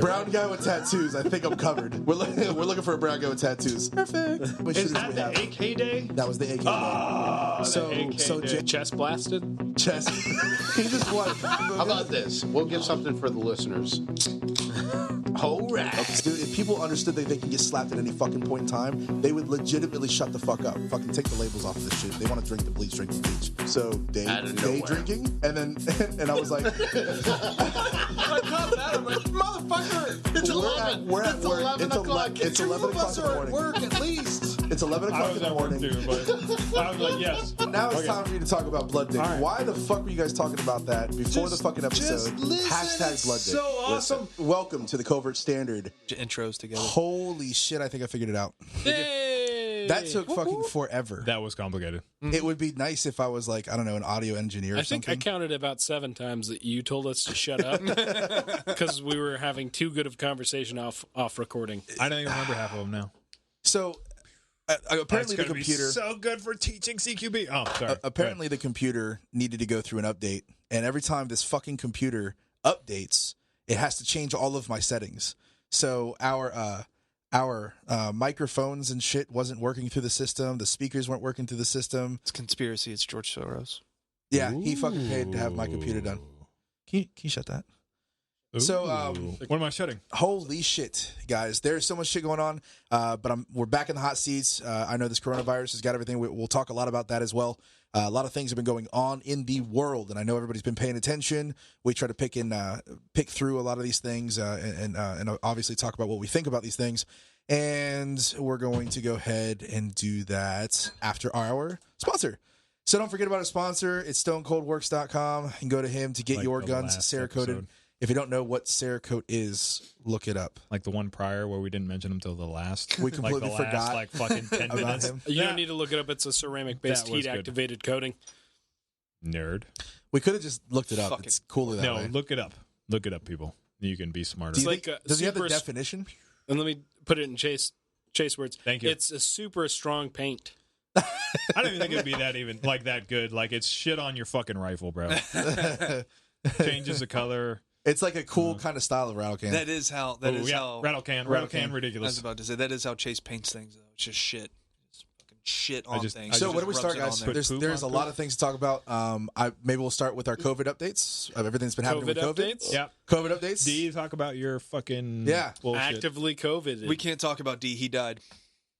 Brown guy with tattoos. I think I'm covered. We're looking for a brown guy with tattoos. Perfect. Is that the AK day? That was the AK day. So chest blasted. chest. He just won. How about this? We'll give something for the listeners. All right. Dude, if people understood that they can get slapped at any fucking point in time, they would legitimately shut the fuck up. Fucking take the labels off of this shit. They want to drink the bleach, drink the bleach. So day drinking, and then and I was like, I caught that. I'm like, motherfucker, it's 11. We're at It's work. 11 o'clock. It's 11 o'clock in the morning. Work at least. It's 11 I o'clock was in the at work morning. too, but I was like, yes. Now it's time for you to talk about Blood Day. Right. Why the fuck were you guys talking about that before the fucking episode? Hashtag Blood Day. So awesome. Listen, welcome to the Covert Standard. Intros together. Holy shit, I think I figured it out. Yay! That took fucking forever. That was complicated. It would be nice if I was like, I don't know, an audio engineer or I think something. I counted about 7 times that you told us to shut up because we were having too good of conversation off recording. I don't even remember half of them now. So apparently the computer so good for teaching CQB. Oh, sorry. apparently the computer needed to go through an update, and every time this fucking computer updates, it has to change all of my settings. So our microphones and shit wasn't working through the system. The speakers weren't working through the system. It's conspiracy. It's George Soros. Yeah, he fucking paid to have my computer done. Can you shut that? Ooh. So, what am I shutting? holy shit, guys! There's so much shit going on, but we're back in the hot seats. I know this coronavirus has got everything. We'll talk a lot about that as well. A lot of things have been going on in the world, and I know everybody's been paying attention. We try to pick through a lot of these things, and obviously talk about what we think about these things. And we're going to go ahead and do that after our sponsor. So don't forget about our sponsor. It's StoneColdWorks.com. You can go to him to get Like your the guns last Cerakoted. episode. If you don't know what Cerakote is, look it up. Like the one prior where we didn't mention him till the last. We completely like the forgot last, fucking 10 about minutes. him. You don't need to look it up. It's a ceramic-based That was good. heat-activated coating. Nerd. We could have just looked it up. Fucking- It's cooler that No, way. look it up. Look it up, people. You can be smarter. Do you It's think- like a does he have the super- definition? And let me put it in Chase words. Thank you. It's a super strong paint. I don't even think it'd be that even like that good. Like it's shit on your fucking rifle, bro. Changes the color. It's like a cool kind of style of rattle can. That is how. That is how. rattle can, I ridiculous. was about to say that is how Chase paints things. Though it's just shit. It's fucking shit on things. So Just where do we rubs start, it on guys? there. There's a lot of things to talk about. Maybe we'll start with our COVID updates of everything that's been happening with COVID. Updates? Yeah. COVID updates. Do you talk about your fucking bullshit? Actively COVID. We can't talk about D. He died.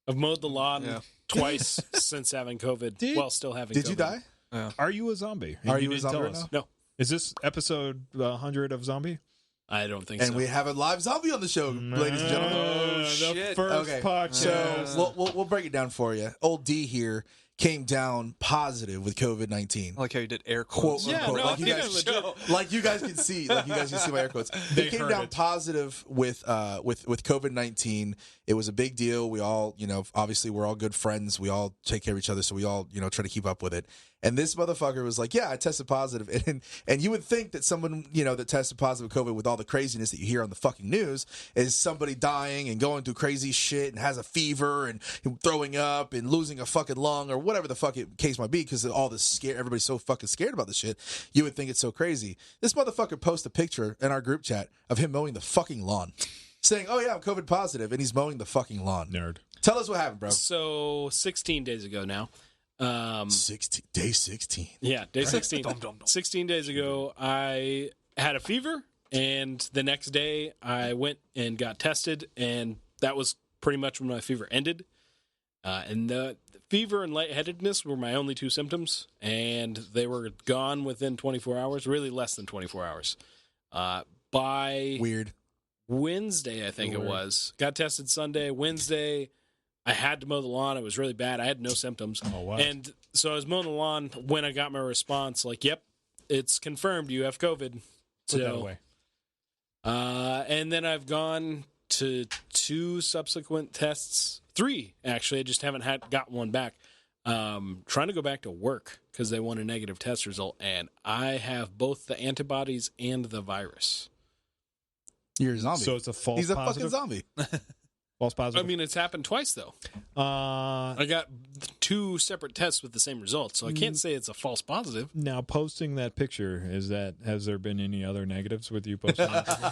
I've mowed the lawn Yeah. twice since having COVID. Well, still having Did COVID. you die? Are you a zombie? Are you a didn't zombie tell right us. now? No, Is this episode 100 of Zombie? I don't think And so. we have a live zombie on the show, ladies and gentlemen. The shit. first Okay, podcast. so we'll break it down for you. Old D here came down positive with COVID-19. I like how you did air Quote quotes. Yeah, unquote. no, like, I you think guys, I legit- like you guys can see, my air quotes. He They came heard down it. positive with COVID-19. It was a big deal. We all, obviously we're all good friends. We all take care of each other, so we all, try to keep up with it. And this motherfucker was like, "Yeah, I tested positive." And you would think that someone, that tested positive with COVID, with all the craziness that you hear on the fucking news, is somebody dying and going through crazy shit and has a fever and throwing up and losing a fucking lung or whatever the fuck case might be, because all this scare, everybody's so fucking scared about this shit. You would think it's so crazy. This motherfucker posted a picture in our group chat of him mowing the fucking lawn, saying, "Oh yeah, I'm COVID positive," and he's mowing the fucking lawn. Nerd. Tell us what happened, bro. So 16 days ago now. 16. Yeah, day 16. 16 days ago, I had a fever, and the next day I went and got tested, and that was pretty much when my fever ended. And the fever and lightheadedness were my only 2 symptoms, and they were gone within 24 hours, really less than 24 hours. By Weird. Wednesday, I think it was. Got tested Sunday. Wednesday, I had to mow the lawn. It was really bad. I had no symptoms. Oh, wow. And so I was mowing the lawn when I got my response, like, yep, it's confirmed you have COVID. Put that away. And then I've gone to 2 subsequent tests. 3, actually. I just haven't got one back. Trying to go back to work because they want a negative test result. And I have both the antibodies and the virus. You're a zombie. So it's a false He's a positive? fucking zombie. False positive. I mean, it's happened twice though. Uh, I got 2 separate tests with the same results, so I can't say it's a false positive. now posting that picture, has there been any other negatives with you posting that picture?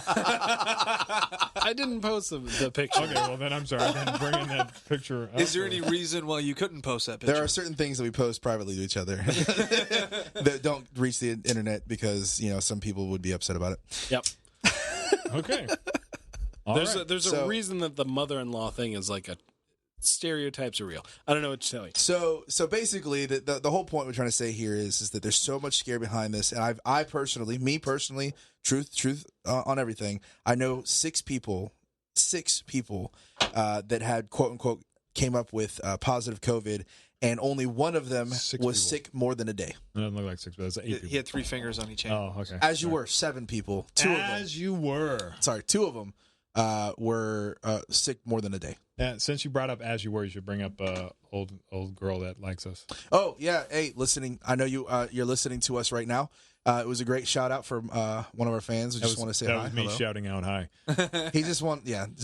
I didn't post the picture. Okay, well then I'm sorry. Then bringing that picture up. Is there any reason why you couldn't post that picture? There are certain things that we post privately to each other that don't reach the internet because some people would be upset about it. Yep. Okay. There's a reason that the mother-in-law thing is like a stereotypes are real. I don't know what to tell you. So basically, the whole point we're trying to say here is that there's so much scare behind this, and I personally, truth on everything. I know 6 people that had quote unquote came up with positive COVID, and only one of them was sick more than a day. It doesn't look like 6, but it's 8 people. He had 3 fingers on each hand. Oh, okay. As you were 7 people. 2 of them. As you were. Sorry, 2 of them were sick more than a day. Since you brought up as you were, you should bring up old girl that likes us. Oh yeah, hey, listening. I know you're listening to us right now. It was a great shout out from one of our fans. I just want to say hi. That was me hello. shouting out hi. He just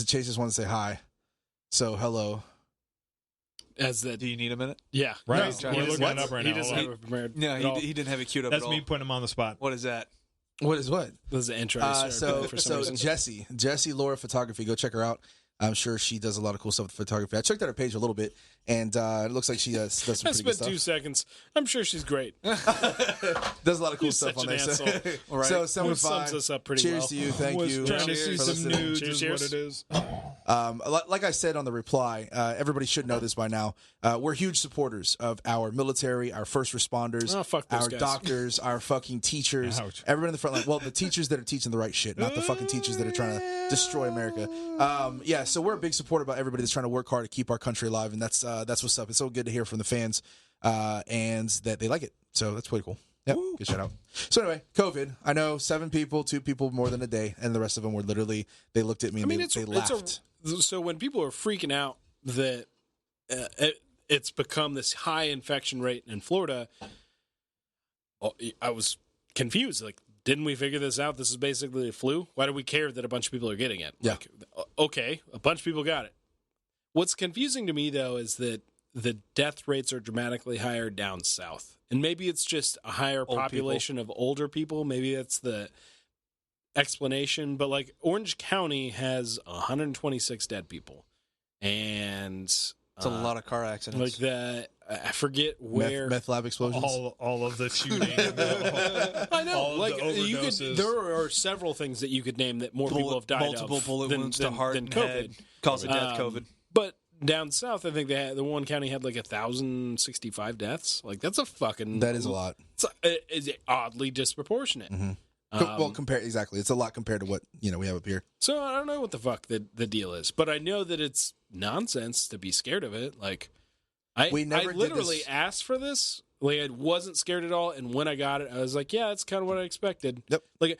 Chase just wanted to say hi. So hello. Do you need a minute? Yeah. Right. No, We're looking it up right He now. doesn't Hold have on. it prepared. No, at all. he didn't have it queued up That's at all. me putting him on the spot. What is that? What is what? This is the intro. I started doing for some reason. Jesse Laura Photography. Go check her out. I'm sure she does a lot of cool stuff with photography. I checked out her page a little bit, and it looks like she does some I pretty good spent 2 stuff. seconds. I'm sure she's great. Does a lot of cool You're stuff such on an there. So, asshole. All right. so That 7-5. sums us up pretty Cheers well. to you. Thank was you. trying to Cheers see for some listening. nudes Cheers, is what cheers. it is. Like I said on the reply, everybody should know this by now. We're huge supporters of our military, our first responders, Oh, fuck those our guys. doctors, our fucking teachers, Ouch. everybody in the front line. Well, the teachers that are teaching the right shit, not the fucking teachers that are trying to destroy America. So we're a big supporter about everybody that's trying to work hard to keep our country alive, and that's what's up. It's so good to hear from the fans, and that they like it. So that's pretty cool. Yep, good shout out. So anyway, COVID. I know 7 people, 2 people more than a day, and the rest of them were literally, they looked at me and they laughed. So when people are freaking out that it's become this high infection rate in Florida, I was confused. Like, didn't we figure this out? This is basically a flu. Why do we care that a bunch of people are getting it? Yeah. Like, okay, a bunch of people got it. What's confusing to me, though, is that the death rates are dramatically higher down south. And maybe it's just a higher population of older people. Maybe that's the explanation. But, like, Orange County has 126 dead people. And It's a lot of car accidents. like I forget where. Meth lab explosions. All of the shooting. I know. all of Like, the overdoses. there are several things that you could name that more people have died multiple of bullet than, wounds than, to heart than and COVID. head, causing death. COVID. But down south, I think the one county had like 1,065 deaths. Like, that's a fucking. That is a lot. It's oddly disproportionate. Exactly. It's a lot compared to what we have up here. So I don't know what the fuck the deal is, but I know that it's nonsense to be scared of it. Like, I literally asked for this. Like, I wasn't scared at all, and when I got it, I was like, yeah, that's kind of what I expected. Yep. Like,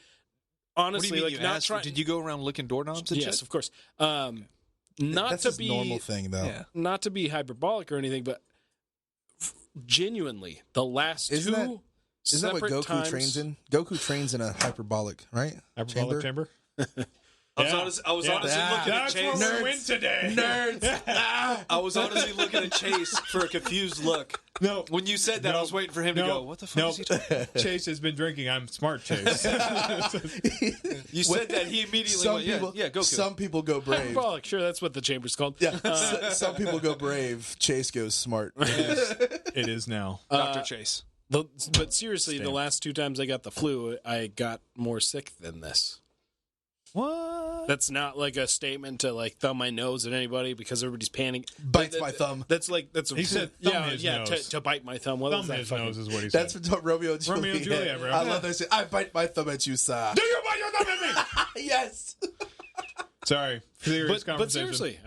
honestly, What do you mean like, you not asked? trying. Did you go around licking doorknobs and Yes, shit? of course. Not That's to just be normal thing though. Yeah. not to be hyperbolic or anything, but genuinely, the last Isn't two Isn't that what separate Goku times, trains in? Goku trains in a hyperbolic, right? Hyperbolic chamber? I was honestly looking at That's Chase. where we went today. Nerds. I was honestly looking at Chase for a confused look. No. When you said that, I was waiting for him to go, what the fuck is he talking about? Chase has been drinking. I'm smart, Chase. You said that, he immediately went, yeah, Goku. Some people go brave. hyperbolic. Sure, that's what the chamber's called. Yeah. Some people go brave. Chase goes smart. It is now. Dr. Chase. But seriously, the Stamp. last 2 times I got the flu, I got more sick than this. What? That's not like a statement to like thumb my nose at anybody because everybody's panicking. Bites my thumb. That's like He said thumb his nose. To bite my thumb. What Thumb was that his fucking- nose is what he said. That's what Romeo and Juliet. Romeo and Juliet, bro. I love that shit. I bite my thumb at you, sir. Do you bite your thumb at me? Yes. Sorry. Serious But conversation. seriously,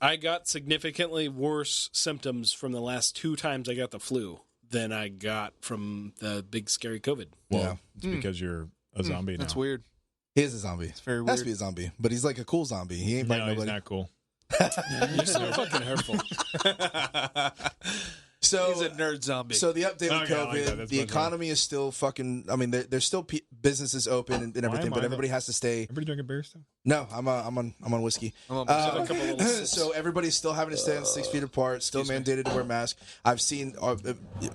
I got significantly worse symptoms from the last 2 times I got the flu than I got from the big scary COVID. Well, Yeah. it's because you're a zombie now. That's weird. He is a zombie. It's very Has to weird. be a zombie, but he's like a cool zombie. He ain't biting No, he's nobody. not cool. You're so fucking hurtful. So He's a nerd zombie. So the update with Okay, I like that. COVID, That's the much economy is still fucking. I mean, there's still businesses open and everything, am but I everybody has to stay. Everybody drinking beer still? No, I'm on whiskey. So everybody's still having to stay on 6 feet apart, still mandated to wear masks. I've seen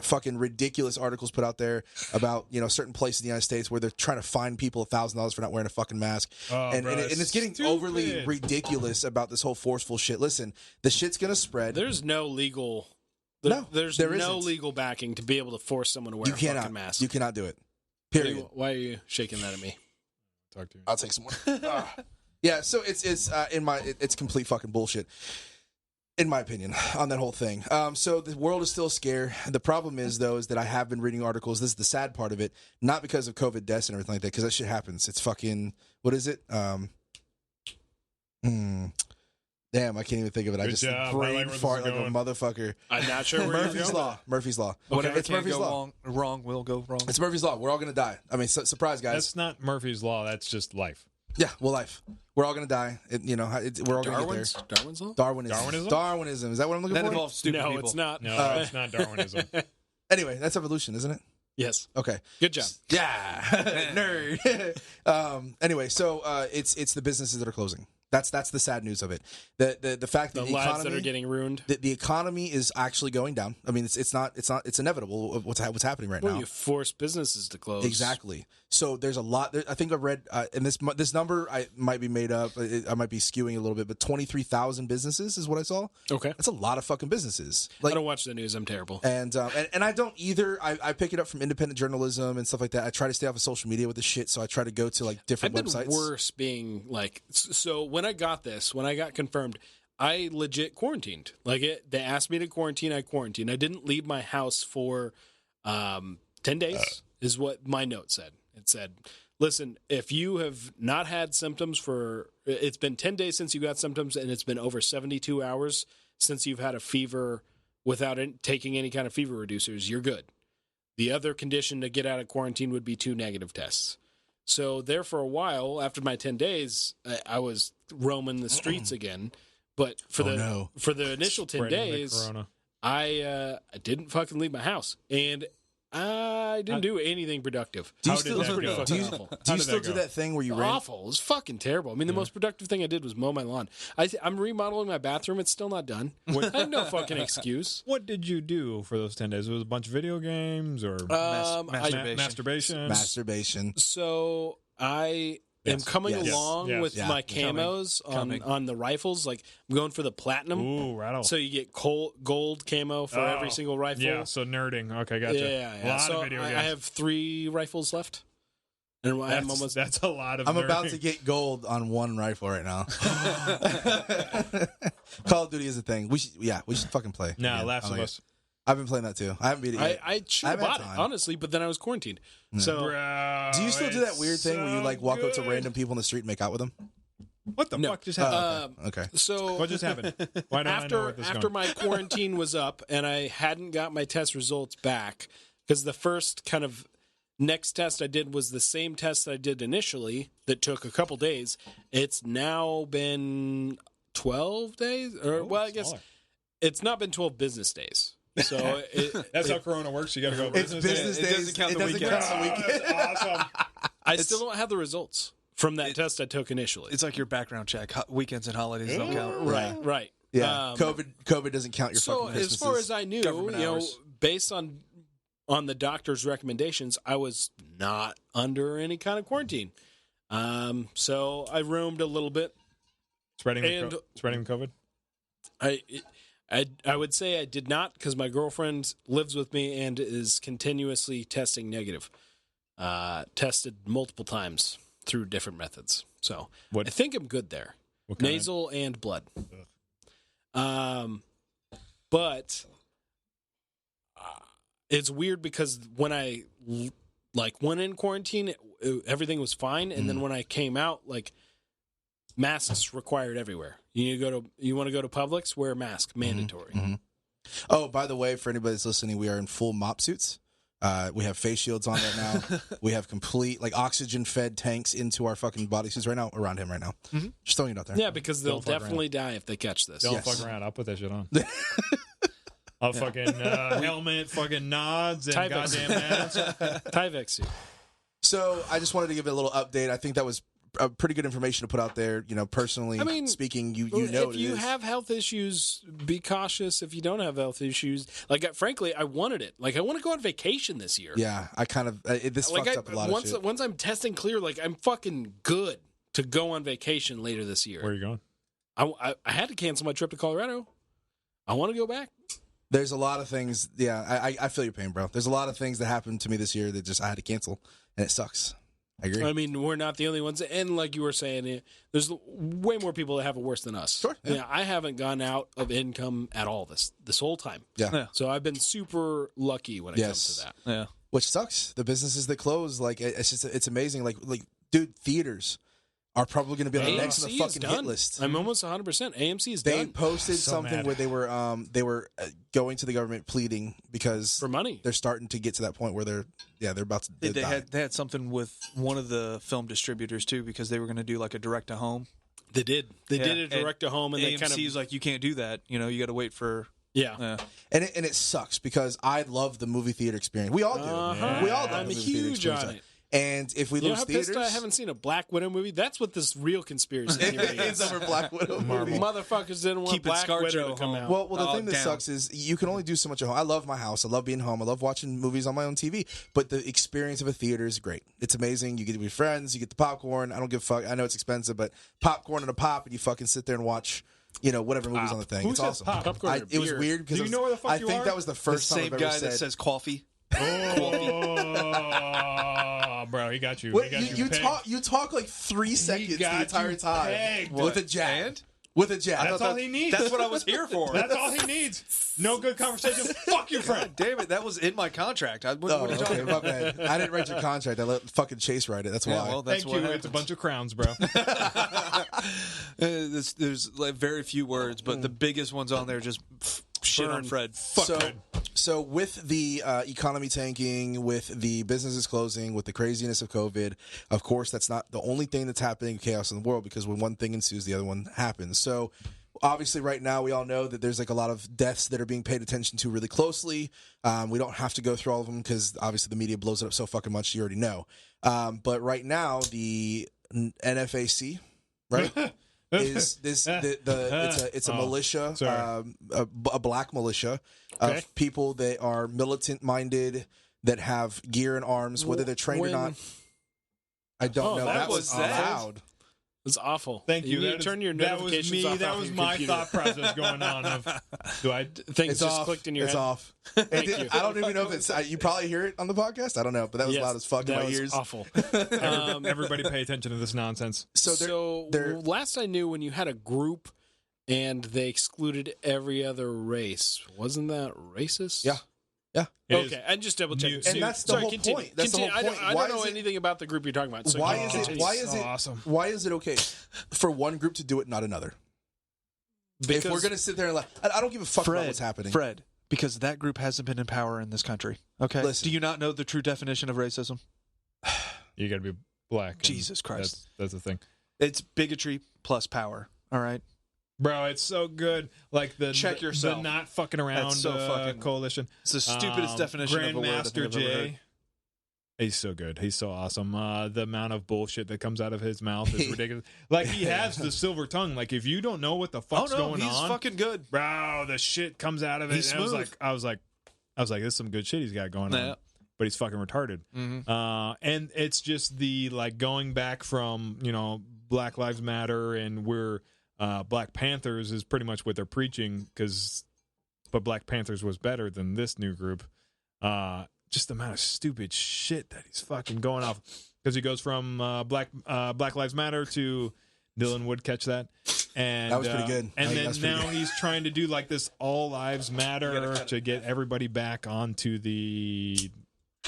fucking ridiculous articles put out there about certain places in the United States where they're trying to fine people $1,000 for not wearing a fucking mask, and it's getting overly ridiculous about this whole forceful shit. Listen, the shit's gonna spread. There's no legal. There's no legal backing to be able to force someone to wear a fucking mask. You cannot do it. Period. Why are you shaking that at me? Talk to you. I'll take some more. Yeah, so it's complete fucking bullshit, in my opinion, on that whole thing. So the world is still scared. The problem is that I have been reading articles. This is the sad part of it, not because of COVID deaths and everything like that, because that shit happens. It's fucking, what is it? Damn, I can't even think of it. I just brain fart like a motherfucker. I'm not sure where Murphy's Law. Murphy's Law. Whatever It's can Murphy's go Law. wrong will go wrong. It's Murphy's Law. We're all gonna die. I mean, surprise, guys. That's not Murphy's Law. That's just life. Yeah, well, life. We're all gonna die. We're all gonna get there. Darwin's Law? Darwinism. Is that what I'm looking That for? involves stupid No, people. it's not. No, it's not Darwinism. Anyway, that's evolution, isn't it? Yes. Okay. Good job. Yeah, nerd. Anyway, so it's the businesses that are closing. That's the sad news of it. The fact that The the lives economy that are getting ruined. the economy is actually going down. I mean, it's inevitable of what's happening right Well, now. you force businesses to close. Exactly. So there's a lot. I think I read, and this number I might be made up. I might be skewing a little bit, but 23,000 businesses is what I saw. Okay. That's a lot of fucking businesses. I don't watch the news. I'm terrible. And I don't either. I pick it up from independent journalism and stuff like that. I try to stay off of social media with this shit, so I try to go to like different I've been websites. worse being like, so when I got confirmed, I legit quarantined. They asked me to quarantine. I quarantined. I didn't leave my house for 10 days, is what my note said. It said, listen, if you have not had symptoms it's been 10 days since you got symptoms, and it's been over 72 hours since you've had a fever without taking any kind of fever reducers, you're good. The other condition to get out of quarantine would be 2 negative tests. So there for a while, after my 10 days, I was roaming the streets again. But for the initial 10 days, I didn't fucking leave my house. And I didn't do anything productive. Do you How still did that do go? you still do that thing where you ran? Awful. It was fucking terrible. I mean, the most productive thing I did was mow my lawn. I'm remodeling my bathroom. It's still not done. I had no fucking excuse. What did you do for those 10 days? It was a bunch of video games or Masturbation. Masturbation. So I am coming along with my camos Coming. on the rifles. Like, I'm going for the platinum. Ooh, rattle. So you get gold camo for every single rifle. Yeah, so nerding. Okay, gotcha. Yeah. A lot So of video I games. have 3 rifles left. And I'm almost. That's a lot of I'm nerding. about to get gold on one rifle right now. Call of Duty is a thing. We should fucking play. Nah, Yeah, Last I of like Us. it. I've been playing that too. I haven't beat it yet. I should I have haven't bought had it, time. honestly, but then I was quarantined. So Bro, Do you still do that weird it's thing where you like walk up to good. random people in the street and make out with them? What the No. fuck just happened? Okay. So What just happened? Why don't I know where this is after going? my quarantine was up and I hadn't got my test results back, because the first kind of next test I did was the same test that I did initially that took a couple days. It's now been 12 days, I guess smaller. it's not been 12 business days. So That's how Corona works. You got to go. It's business It days. doesn't count It the doesn't weekend. count the weekend. That's awesome. I still don't have the results from that test I took initially. It's like your background check. Weekends and holidays don't count. Right. Yeah. COVID doesn't count your So fucking Christmases. as far as I knew, Government hours. based on the doctor's recommendations, I was not under any kind of quarantine. So I roamed a little bit. Spreading And- COVID. I would say I did not, because my girlfriend lives with me and is continuously testing negative. Tested multiple times through different methods. So What- I think I'm good there. What kind? Nasal and blood. But it's weird because when I went in quarantine, everything was fine, and then when I came out, masks required everywhere. You want to go to Publix, wear a mask, mandatory. Oh, by the way, for anybody that's listening, we are in full mop suits. We have face shields on right now. We have complete oxygen-fed tanks into our fucking bodysuits right now. Around him right now. Just throwing it out there. Yeah, because they'll Don't fuck definitely die if they catch this. Don't Yes. fuck around. I'll put that shit on. I'll fucking helmet, fucking nods, and Tyvek. goddamn mask. Tyvek suit. So I just wanted to give it a little update. I think that was pretty good information to put out there. Personally speaking, you know if you it is. have health issues, be cautious. If you don't have health issues, frankly, I wanted it. I want to go on vacation this year. Yeah, I kind of this fucked up a lot of shit. Once I'm testing clear, I'm fucking good to go on vacation later this year. Where are you going? I had to cancel my trip to Colorado. I want to go back. There's a lot of things. Yeah, I feel your pain, bro. There's a lot of things that happened to me this year that just I had to cancel, and it sucks. I agree. I mean, we're not the only ones, and like you were saying, there's way more people that have it worse than us. Sure. Yeah. I haven't gone out of income at all this whole time. Yeah. So I've been super lucky when it comes to that. Yeah. Which sucks. The businesses that close, it's amazing. Like, dude, theaters are probably going to be on the next on the fucking hit list. I'm almost 100%. AMC is They done. posted So something mad. where they were going to the government pleading because For money. they're starting to get to that point where they're about to They die. had something with one of the film distributors too, because they were going to do a direct to home. They did. They did Yeah, a direct to home, and they AMC kind of is like, you can't do that. You got to wait for. yeah. And it sucks because I love the movie theater experience. We all do. Uh-huh. We all love I'm the movie theater huge on experience. it. And if we You know lose how pissed theaters, I haven't seen a Black Widow movie? That's what this real conspiracy theory it's is. over Black Widow movie. Motherfuckers didn't want Keeping Black Widow ScarJo to come home. out. Well, the thing that down. sucks is you can only do so much at home. I love my house. I love being home. I love watching movies on my own TV. But the experience of a theater is great. It's amazing. You get to be friends. You get the popcorn. I don't give a fuck. I know it's expensive, but popcorn and a pop, and you fucking sit there and watch, whatever movie's on the thing. Who It's says awesome. pop? Popcorn or It was beer? weird because Do you know where the fuck I you think are? that was the The first time same I've ever guy said. that says coffee. Oh, bro, he got you. What, He got you talk like 3 seconds the got entire you time pegged. with a jab. With a jab. That's all he needs. That's what I was here for. That's all he needs. No good conversation. Fuck you, friend. Damn it, that was in my contract. What Oh, are you okay, talking my about? bad. I didn't write your contract. I let fucking Chase write it. That's why. Yeah, well, that's Thank what you. happens. It's a bunch of crowns, bro. There's very few words, but the biggest ones on there just shit on Fred. So with the economy tanking, with the businesses closing, with the craziness of COVID, of course, that's not the only thing that's happening, chaos in the world, because when one thing ensues, the other one happens. So obviously right now we all know that there's a lot of deaths that are being paid attention to really closely. We don't have to go through all of them because obviously the media blows it up so fucking much, you already know. But right now the NFAC, right? Is this it's a militia, a black militia of people that are militant minded, that have gear and arms, whether they're trained or not. I don't know. that was was loud. It's awful. Thank you. need That to turn is- your that was notifications me. off. That off was your my computer. thought process going on. Do I? Things It's just off. clicked in your it's head. off. Thank you. I don't even know if it's. You probably hear it on the podcast. I don't know, but that was Yes, loud as fuck in that my was ears. Awful. Everybody pay attention to this nonsense. So they're last I knew, when you had a group and they excluded every other race, wasn't that racist? Yeah. It Okay, is- I just double checked. And that's the whole point. That's the whole point. I Why don't know is it- anything about the group you're talking about. So why you is continue. it? Why is So it? awesome. Why is it okay for one group to do it, not another? If we're gonna sit there and I don't give a fuck about what's happening. Fred, because that group hasn't been in power in this country. Okay. Listen. Do you not know the true definition of racism? You got to be black. and Jesus Christ. That's the thing. It's bigotry plus power. All right. Bro, it's so good. Like Check the yourself. not fucking around That's so fucking- coalition. It's the stupidest definition of a word I think Grandmaster I've ever heard. Jay. He's so good. He's so awesome. The amount of bullshit that comes out of his mouth is ridiculous. Like, he has the silver tongue. Like, if you don't know what the fuck's going he's on, fucking good. bro, the shit comes out of it. He's And smooth. I was like, this is some good shit he's got going Yeah. on. But he's fucking retarded. And it's just the going back from Black Lives Matter and we're Black Panthers is pretty much what they're preaching, but Black Panthers was better than this new group. Just the amount of stupid shit that he's fucking going off, because he goes from Black Lives Matter to Dillon would catch that. And That was pretty good. And That was then pretty now good. he's trying to do this All Lives Matter to get everybody back onto the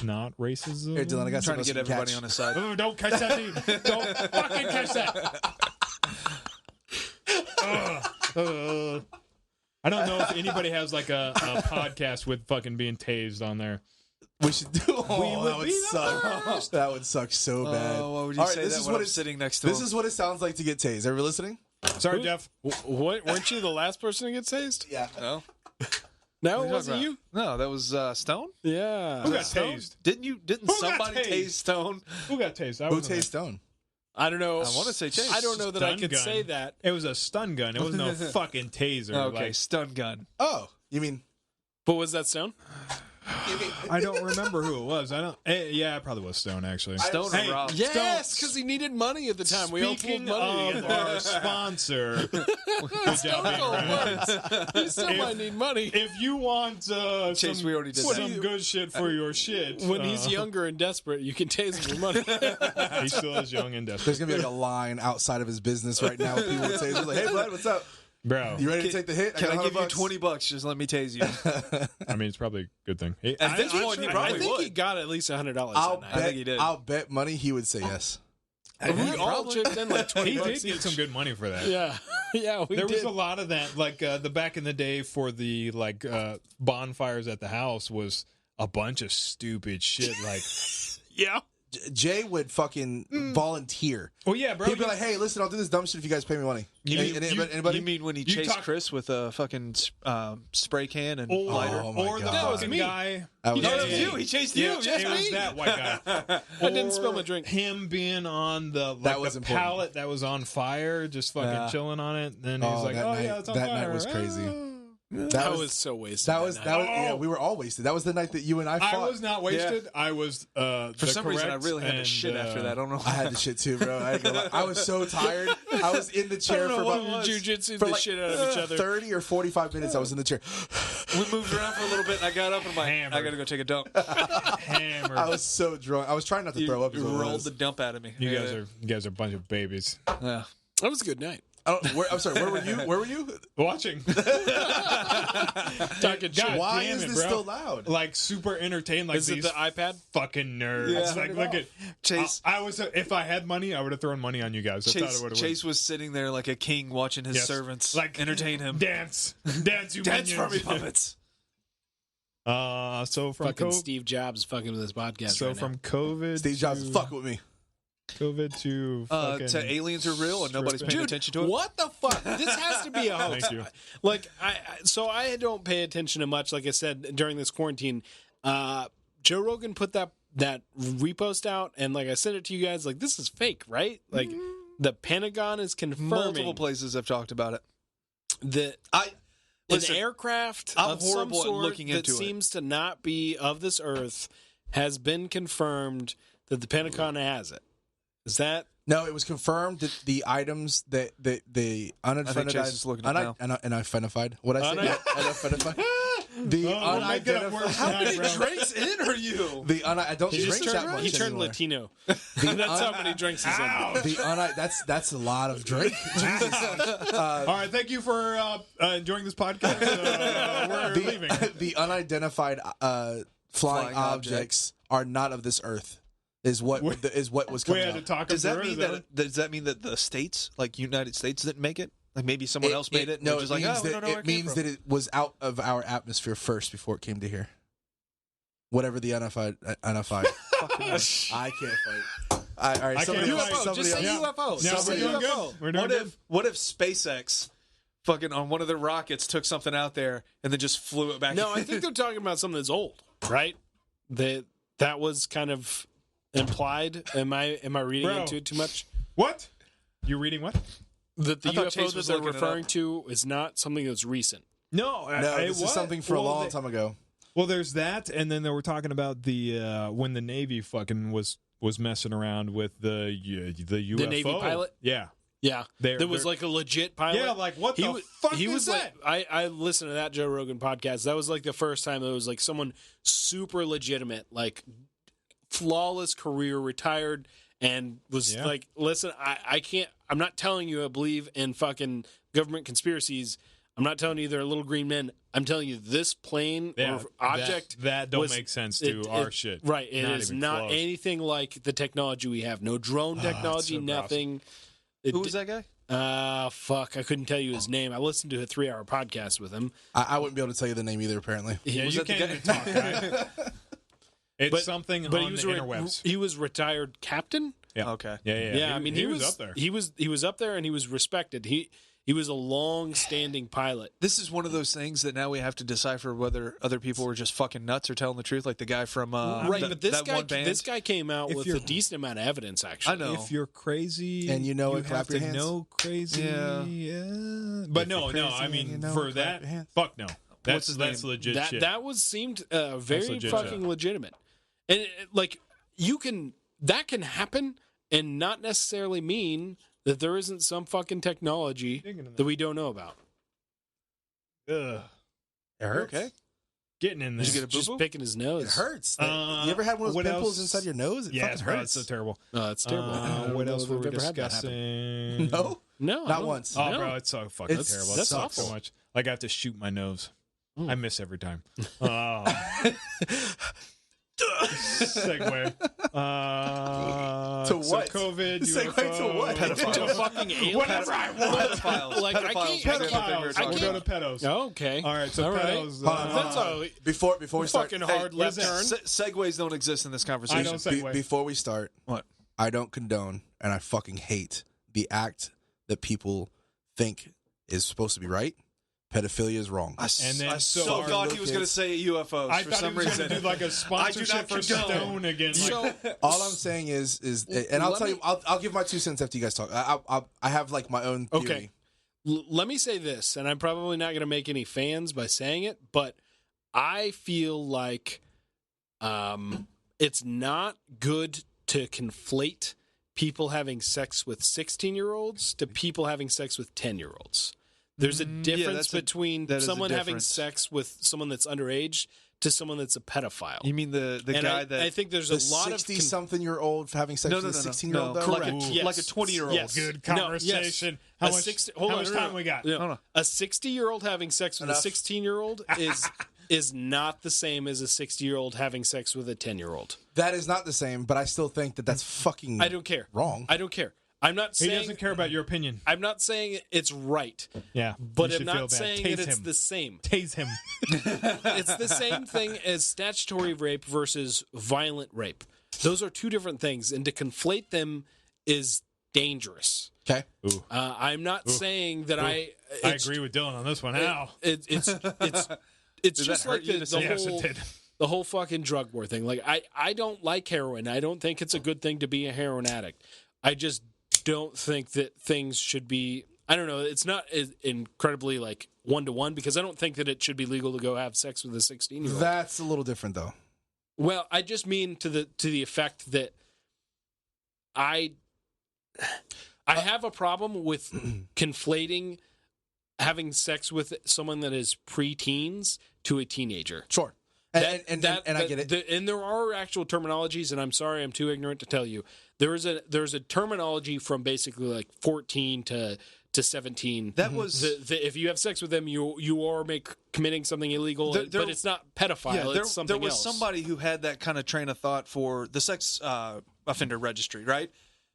not racism. Here, Dylan, I got Trying to something get everybody catch. on his side. Oh, don't catch that, dude. Don't fucking catch that. I don't know if anybody has a podcast with fucking being tased on there. We should do. Oh, would that would be the suck. That would suck so bad. Oh, what would you All right, say this that is when what I'm it's sitting next to This him? is what it sounds like to get tased. Everyone listening? Sorry, Jeff. Weren't you the last person to get tased? Yeah. No? No, What are it you wasn't talking you. about? No, that was Stone. Yeah. Who got tased? Didn't Who got somebody tased? tase Stone? Who got tased? I Who wasn't there. tased Stone? I don't know. I want to say Chase. I don't know that I Stun could gun. say that. It was a stun gun. It wasn't no fucking taser. Okay, Like, stun gun. Oh, you mean But was that Stone? I don't remember who it was. I don't. Yeah, it probably was Stone actually. Stone Hey, or Rob? Yes, because he needed money at the time. We all pulled Speaking money of together. our sponsor, good job being right. You still might need money. If you want Chase, some, we already did some that. good shit for your shit, When he's younger and desperate, you can tase him for money. he still is young and desperate. there's gonna be like a line outside of his business right now with people with tasers like, hey bud, what's up? Bro, You ready to take the hit? Can got I give you $100. $20? Just let me tase you. I mean, it's probably a good thing. At this point, he probably I think would. he got at least $100 I'll that night. bet. think he did. I'll bet money he would say yes. We all chipped in like 20 He bucks did get each. some good money for that. Yeah, yeah, we There did. was a lot of that, like the back in the day for the bonfires at the house was a bunch of stupid shit. Like, Yeah. Jay would fucking volunteer. oh yeah, bro, He'd be like, "Hey, listen, I'll do this dumb shit if you guys pay me money." Anybody? You mean when he You chased talk- Chris with a fucking spray can and or, lighter? Oh, my or the God. That was fucking me. guy. That was Yeah, me. yeah, He chased yeah, you. Just it was me. that white guy. I didn't spill my Or drink. Him being on the That was the important. pallet that was on fire, just fucking Yeah. chilling on it. Then he's like, that "Oh night- yeah, it's on that fire." night was crazy. Ah. That was so wasted. That was night. yeah. We were all wasted. That was the night that you and I I fought. was not wasted. I was For some reason, I really had to shit after that. I don't know. I had the shit too, bro. I was so tired. I was in the chair for about Jiu-jitsu for the like shit out of each other. 30 or 45 minutes. I was in the chair. We moved around for a little bit, and I got up and I'm like, Hammered. I gotta go take a dump. hammered. I was so drunk. I was trying not to throw up. is You what it rolled was. the dump out of me. You guys are a bunch of babies. Yeah. That was a good night. I'm sorry. Where were you? Where were you? Watching. Talking shit. God Why damn is it, this bro. still loud? Like super entertained, like Is it these the iPad? fucking nerds. Yeah. Like, look at Chase. I was if I had money, I would have thrown money on you guys. That's Chase, how it would Chase was sitting there like a king watching his Yes. servants Like, entertain him. Dance, you Dance for minions. me, puppets. So from Fucking COVID, Steve Jobs fucking with this podcast. so right now. from COVID, Steve Jobs to, is fucking with me. COVID to fucking To aliens are real and nobody's paying stripping. attention to it. What the fuck? This has to be a hoax. Thank you. Like so I don't pay attention to much. Like I said during this quarantine, Joe Rogan put that repost out, and like I sent it to you guys. Like this is fake, right? Like the Pentagon is confirming Multiple places have talked about it. that Listen, an aircraft I'm of some horrible at sort looking that into it. seems to not be of this earth has been confirmed that the Pentagon has it. Is that? No, it was confirmed that the items that the unidentified, Chase is looking at it now. unidentified. What I say? Unidentified. The we'll make it up worse unidentified. tonight, bro. drinks in are you? I don't He drink just that turned, much he turned anymore. Latino. That's how many drinks he's in. That's a lot of drink. Jesus. All right, thank you for enjoying this podcast. We're leaving. The unidentified flying objects are not of this earth. Is what was We coming had to out. talk. Does him that through mean it, that does that mean that the states, like United States, didn't make it? Like maybe someone else made it? And No, they're it just like, means oh, we don't know where it it came means from. that it was out of our atmosphere first before it came to here. Whatever the unidentified. I can't fight. All right, I somebody can't else. fight. UFO. Just say Yeah. UFO. Yeah, Just we're say doing UFO. good. We're doing good. What if SpaceX fucking on one of their rockets took something out there and then just flew it back? No, I think they're talking about something that's old, right? That was kind of implied. Am I reading Bro. into it too much? What? You reading what? That the I thought UFO Chase that was they're looking it referring up. to is not something that's recent. No, No, this is something for a long time ago. Well, there's that, and then they were talking about the when the Navy fucking was messing around with the UFO. Navy pilot? Yeah, Yeah, They're- there was they're- like a legit pilot. yeah. Like what he the wa- fuck he is was that? like I listened to that Joe Rogan podcast. That was like the first time it was like someone super legitimate, like flawless career, retired, and was Yeah. like, listen, I can't, I'm not telling you I believe in fucking government conspiracies. I'm not telling you they're little green men. I'm telling you this plane Yeah, or object that don't was- make sense to our shit. Right. It is even not close. anything like the technology we have. No drone technology, so gross. nothing. Who was that guy? Fuck, I couldn't tell you his name. I listened to a 3-hour podcast with him. I wouldn't be able to tell you the name either. Apparently, Yeah, Was you that the can't guy? even talk. Right? It's But- something But on he was the interwebs. he was retired captain. Yeah. Okay. Yeah. Yeah, I mean he was up there. He was up there and he was respected. He He was a long-standing pilot. This is one of those things that now we have to decipher whether other people were just fucking nuts or telling the truth, like the guy from Right, but this that one band. this guy came out If with you're- a decent amount of evidence. Actually, I know. If you're crazy And you know it, have clap your to hands. know crazy. Yeah. But If no, you're no. crazy I and mean, you know for it, clap that, your hands. fuck no. That's his that's name? legit that shit. that seemed very legit fucking shit. legitimate, and like that can happen and not necessarily mean that there isn't some fucking technology that we don't know about. Ugh. It hurts. Okay. Getting in there. Did you get a Just boo-boo? picking his It nose. hurts. You ever had one of those what pimples else? inside your nose? It Yes, fucking bro, hurts. it's so terrible. Oh, that's terrible. I don't What know else if were we've we ever had that happen. discussing? No, No, I not don't- once. Oh, No. bro, it's so fucking It's- terrible. that's It sucks so awful. much. Like I have to shoot my nose. Mm. I miss every time. Segue. To what? So COVID. Segue UFO, to what? To fucking aliens. Whatever I want. Pedophiles. Like, I pedophiles. can't- was the other thing we were Pedophiles. talking We'll go about. to pedos. Okay. All right. So All right. pedos. Hold on, That's hold on. a Before we start, fucking hard what is left that? turn. Segways don't exist in this conversation. I don't segue. before we start, What? I don't condone and I fucking hate the act that people think is supposed to be right. Pedophilia is wrong. And then I so so our thought little he was going to kids- say UFOs I for thought he some was reason. going to do like a sponsorship for condone. Stone again. Like, So All I'm saying is, and I'll Let tell me- you, I'll give my 2 cents after you guys talk. I have like my own theory. Okay. Let me say this, and I'm probably not going to make any fans by saying it, but I feel like it's not good to conflate people having sex with 16-year-olds to people having sex with 10-year-olds. There's a difference between that is a someone having difference. sex with someone that's underage to someone that's a pedophile. You mean the and guy I, that I think there's The a lot of 60-something-year-old having sex No, with no, a no, 16-year-old, no. though? Correct. like, Yes. like a 20-year-old. Yes. good No, yes. conversation. A How much, 60 how hold on, much no, time no. we got? No. No, no. A 60-year-old having sex with Enough. a 16-year-old is not the same as a 60-year-old having sex with a 10-year-old. That is not the same, but I still think that that's fucking I don't care. wrong. I don't care. I'm not He saying doesn't care about your opinion. I'm not saying it's right, Yeah. but you I'm should feel not bad. saying Tase that it's him. the same. Tase him. It's the same thing as statutory rape versus violent rape. Those are two different things, and to conflate them is dangerous. Okay. I'm not saying that I agree with Dillon on this one. Ow. It's just hurt like you the to say yes, whole it did. the whole fucking drug war thing. Like I don't like heroin. I don't think it's a good thing to be a heroin addict. I just don't think that things should be. I don't know. It's not incredibly like 1-to-1 because I don't think that it should be legal to go have sex with a 16-year-old. That's a little different, though. Well, I just mean to the effect that I have a problem with conflating having sex with someone that is preteens to a teenager. Sure. And I get it. And there are actual terminologies, and I'm sorry, I'm too ignorant to tell you. There's a terminology from basically like 14 to 17. That was If you have sex with them, you are committing something illegal, There- but it's not pedophile. there, it's something there was else. somebody who had that kind of train of thought for the sex offender registry, right?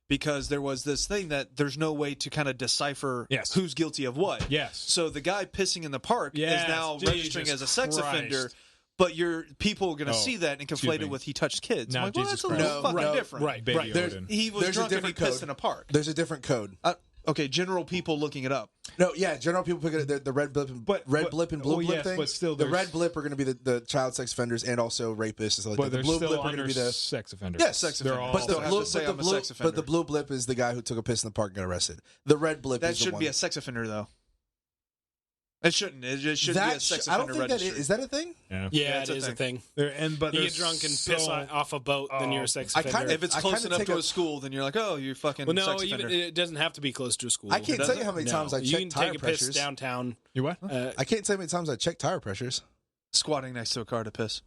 Because there was this thing that there's no way to kind of decipher Yes. who's guilty of what. Yes. So the guy pissing in the park Yes, is now Jesus registering as a sex Christ. offender, but people are going to Oh, see that and excuse conflate me. it with he touched kids. Not I'm like, well, Jesus that's a little Christ. fucking No, different. right, Baby right. Odin. He was There's a drunk and he different pissed code. in a park. There's a different code. Okay, general people looking it up. No, yeah, general people pick it. The red blip, and But- red but- blip and blue oh, blip yes, thing. but still the there's- red blip are going to be the child sex offenders and also rapists and stuff like But that. The they're blue still blip are going under to be the sex offenders. yes, sex They're offenders. all But the, Still have blue, to say but, the I'm a blue, sex but offender. the blue blip is the guy who took a piss in the park and got arrested. The red blip That is the shouldn't one. be a sex offender, though. It shouldn't. It just shouldn't be a sex I don't offender think that registry. is that a thing? Yeah. Yeah, it's it a is a thing. thing. But You they're get drunk and so- piss off a boat, then you're a sex I offender. kinda- If it's I close kinda enough take to a- a school, then you're like, oh, you're fucking well, no, sex even offender. it doesn't have to be close to a school. I can't tell you how many No. times I You checked can tire take a piss pressures. downtown. You what? I can't tell you how many times I check tire pressures. Squatting next to a car to piss.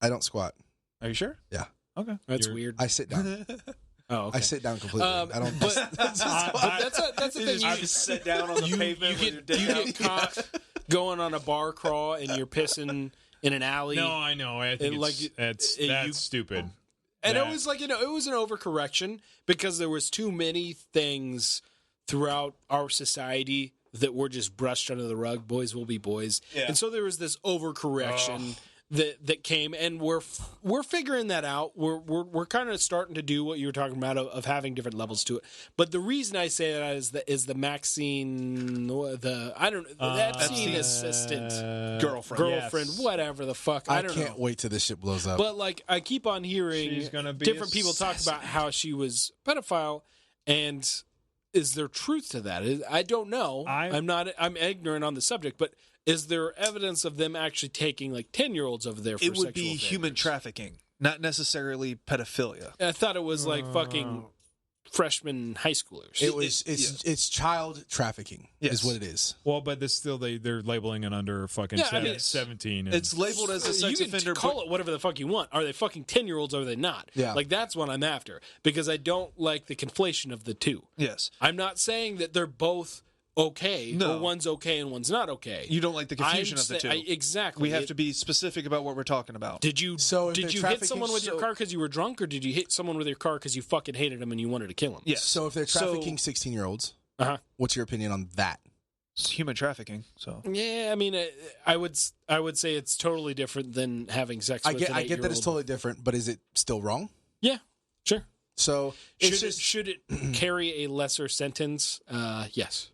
I don't squat. Are you sure? Yeah, Okay. That's You're- weird. I sit down. Oh, okay. I sit down completely. I don't. But that's the thing. You just sit down on the You pavement with your get dick out. caught going on a bar crawl and you're pissing in an alley. No, I know. I think It, that's stupid. And That- it was like, it was an overcorrection because there was too many things throughout our society that were just brushed under the rug. Boys will be boys. Yeah. And so there was this overcorrection that came, and we're figuring that out. We're kind of starting to do what you were talking about of having different levels to it. But the reason I say that is the Maxine, the Epstein assistant, girlfriend, Yes. whatever the fuck. I don't know. can't wait till this shit blows up. But like, I keep on hearing She's gonna be different people talk about how she was a pedophile, and is there truth to that? I don't know. I'm ignorant on the subject, but is there evidence of them actually taking like 10-year-olds over there for It sexual would be favors? human trafficking, not necessarily pedophilia. I thought it was like fucking freshman high schoolers. It's child trafficking Yes. is what it is. Well, but this still they're labeling it under fucking Yeah, I mean, 17. And It's labeled as a sex you can offender. call it whatever the fuck you want. Are they fucking 10-year-olds or are they not? Yeah. Like, that's what I'm after. Because I don't like the conflation of the two. Yes. I'm not saying that they're both okay, No. or one's okay and one's not okay. You don't like the confusion of the two. Exactly. We have to be specific about what we're talking about. Did you So if did they're you hit trafficking- someone with your car because you were drunk, or did you hit someone with your car because you fucking hated him and you wanted to kill him? Yes. So if they're trafficking 16-year-olds, what's your opinion on that? It's human trafficking. So Yeah, I mean, I would say it's totally different than having sex. I with get an that it's 8-year-old. totally different, but is it still wrong? Yeah, sure. So Should it carry a lesser sentence? Yes.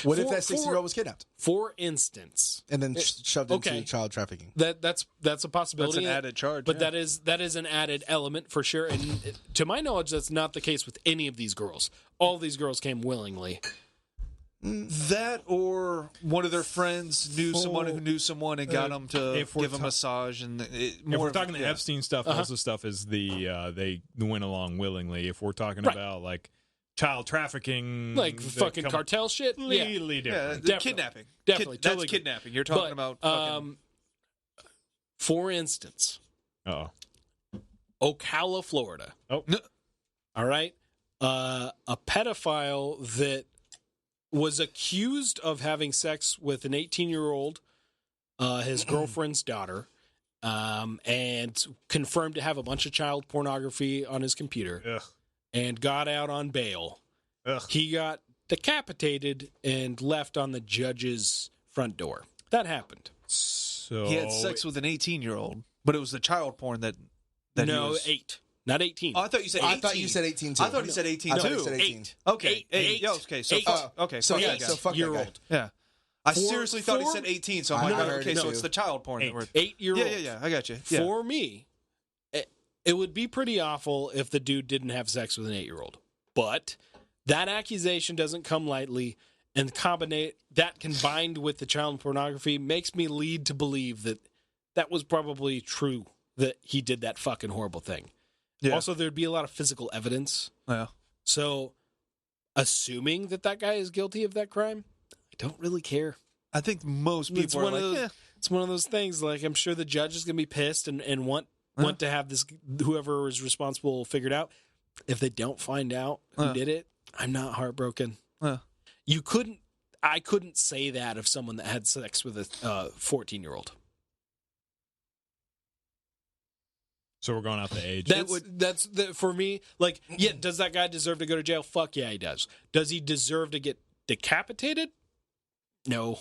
What if For- that 16-year-old was kidnapped For instance, and then shoved okay. into child trafficking? that's a that's possibility. an added charge. But yeah. that is an added element for sure. And to my knowledge, that's not the case with any of these girls. All of these girls came willingly. That or one of their friends knew someone who knew someone and got them to if we're give a massage. And if we're talking the Epstein stuff, most of the stuff is they went along willingly. If we're talking Right. about like child trafficking, Like they fucking come cartel shit. Yeah. completely yeah, different. the Definitely. kidnapping. Definitely, That's totally agree. kidnapping. You're talking about fucking, for instance, Oh, Ocala, Florida. oh, All right. A pedophile that was accused of having sex with an 18-year-old, his girlfriend's daughter, and confirmed to have a bunch of child pornography on his computer, ugh, and got out on bail. ugh. He got decapitated and left on the judge's front door. That happened. So he had sex with an 18-year-old, but it was the child porn that No, he was... 8, not 18. Oh, I thought you said 18. I thought you said 18 too. I thought you said 18 I thought too. you said 18. 8. Okay, Eight. Yeah, okay, so Eight. fuck, okay, So fuck yeah, that guy. so fuck that year guy. old. Yeah, I Four- seriously thought he four- said 18, so I'm I like, heard okay, it so too. it's the child porn. That we're... 8-year-old. Yeah, I got you. Yeah. For me, it would be pretty awful if the dude didn't have sex with an 8-year-old. But that accusation doesn't come lightly, and combined with the child pornography makes me lead to believe that was probably true, that he did that fucking horrible thing. Yeah. Also, there'd be a lot of physical evidence. Yeah. So, assuming that guy is guilty of that crime, I don't really care. I think most people are like, yeah. It's one of those things. Like, I'm sure the judge is going to be pissed and want to have this, whoever is responsible, figured out. If they don't find out who did it, I'm not heartbroken. I couldn't say that of someone that had sex with a 14-year-old. So we're going out the age. For me. Like, yeah, does that guy deserve to go to jail? Fuck yeah, he does. Does he deserve to get decapitated? No.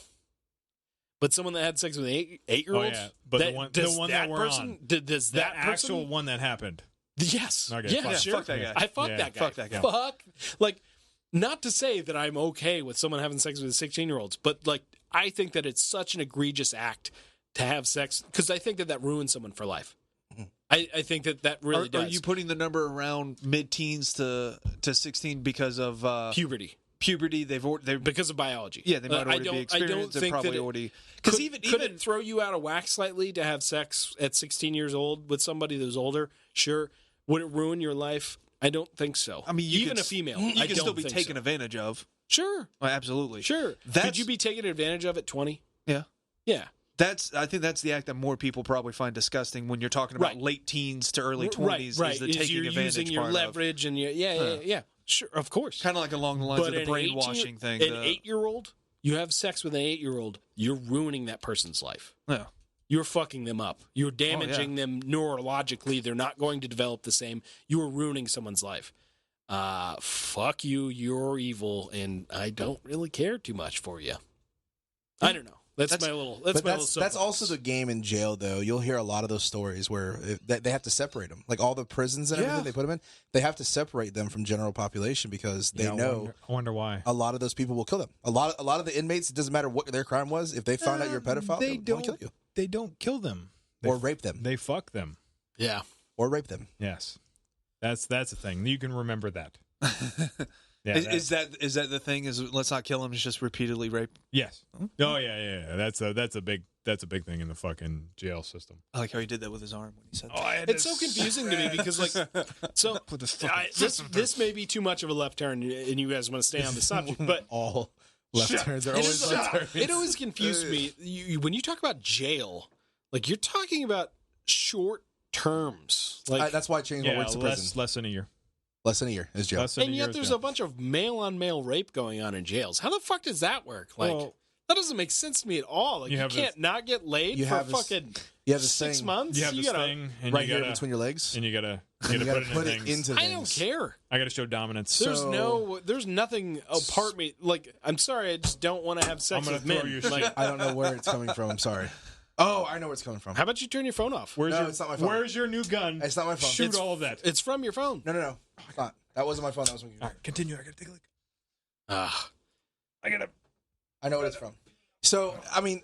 But someone that had sex with an 8-year-old? Oh, yeah. But the one that we're on. Does that actual one that happened. Yes. Okay, Yeah, fuck. sure. Fuck that guy. I fuck Yeah, that guy. fuck that guy. Fuck. Like, not to say that I'm okay with someone having sex with 16-year-olds, but like, I think that it's such an egregious act to have sex, because I think that ruins someone for life. I think that really does. Are you putting the number around mid-teens to 16 because of puberty? Puberty, they've Because of biology. yeah, they might already be experienced. They probably already because could it throw you out of whack slightly to have sex at 16 years old with somebody who's older? Sure. Would it ruin your life? I don't think so. I mean, even a female, you I can don't still be think taken so. advantage of. Sure, Absolutely, sure. Could you be taken advantage of at 20? Yeah, yeah. I think that's the act that more people probably find disgusting when you're talking about late teens to early 20s. Right. Is the Is taking you're advantage using your part leverage and yeah. Sure, of course. Kind of like along the lines of the an brainwashing thing. An 8-year-old, you have sex with an 8-year-old, you're ruining that person's life. Yeah. You're fucking them up. You're damaging them neurologically. They're not going to develop the same. You are ruining someone's life. Fuck you. You're evil, and I don't really care too much for you. I don't know. That's my little. That's But my little. that's soapbox. also the game in jail, though. You'll hear a lot of those stories where they have to separate them. Like all the prisons and everything they put them in, they have to separate them from general population because they know. I wonder why. A lot of those people will kill them. A lot of the inmates. It doesn't matter what their crime was. If they found out you're a pedophile, they want to kill you They don't kill them. or rape them They fuck them. Yeah. or rape them. Yes, that's a thing. You can remember that. Yeah, Is that the thing? Is let's not kill him. It's just repeatedly rape. yes. Oh yeah. That's a big thing in the fucking jail system. I like how he did that with his arm when he said. It's so confusing to me because, like, so this may be too much of a left turn, and you guys want to stay on the subject, but All left turns are always left turns. it always confused me. When you talk about jail, like you're talking about short terms, like, That's why Chains won't work to prison. less than a year. Less than a year is jail. Less than and a year yet is there's jail. a bunch of male-on-male rape going on in jails. How the fuck does that work? Like, Well, that doesn't make sense to me at all. Like, you you have can't not get laid you for have this- fucking You have this 6 thing months. you have this gotta, thing, and right you here gotta between your legs, and you gotta and you gotta put it in things. into I don't things. care. I gotta show dominance. There's nothing apart me. Like, I'm sorry, I just don't want to have sex I'm with gonna men. throw your Like, shit. I don't know where it's coming from. I'm sorry. Oh, I know where it's coming from. how about you turn your phone off? Where's No, your, it's not my phone. Where's your new gun? It's not my phone. Shoot all of that. It's from your phone. No. It's not. That wasn't my phone. That was my computer. All right, continue. I gotta take a look. I know what it's from. So, I mean,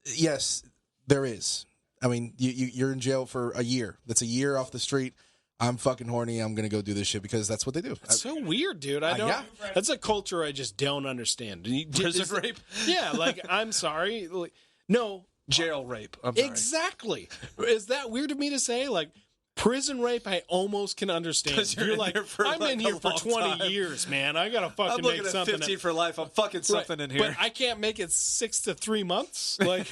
yes, there is. I mean, you're in jail for a year. That's a year off the street. I'm fucking horny. I'm gonna go do this shit because that's what they do. It's so weird, dude. I don't. yeah. That's a culture I just don't understand. Prison rape? Yeah, like, I'm sorry. Like, no, Jail rape. I'm sorry. exactly. Is that weird of me to say? Like, prison rape, I almost can understand. 'Cause you're in like, here for, I'm like, in a here for long 20 time. years, man. I gotta fucking I'm looking make at something. 15 for life. I'm fucking something Right. in here. But I can't make it 6 to 3 months. Like,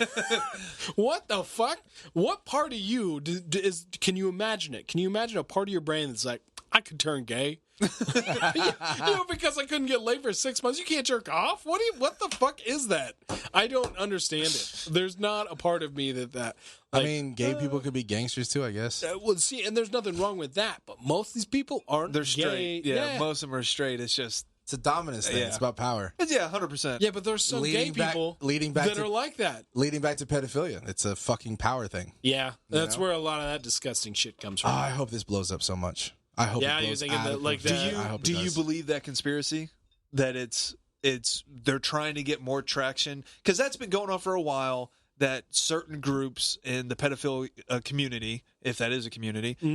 what the fuck? What part of you is? Can you imagine it? Can you imagine a part of your brain that's like, I could turn gay? Because I couldn't get laid for 6 months, you can't jerk off. What the fuck is that? I don't understand it. There's not a part of me that. I mean, gay people could be gangsters too, I guess. Well, see, and there's nothing wrong with that. But most of these people aren't. They're straight. Gay. Yeah, most of them are straight. It's just. It's a dominance thing. Yeah. It's about power. Yeah, 100%. Yeah, but there's some Leading gay back- people leading back that to- are like that. Leading back to pedophilia. It's a fucking power thing. Yeah, that's know? where a lot of that disgusting shit comes from. I hope this blows up so much. I hope Yeah, it you're blows thinking out that, of like, proportion. that- I hope it Do you does. believe that conspiracy? That it's they're trying to get more traction? Because that's been going on for a while. That certain groups in the pedophile community, if that is a community, I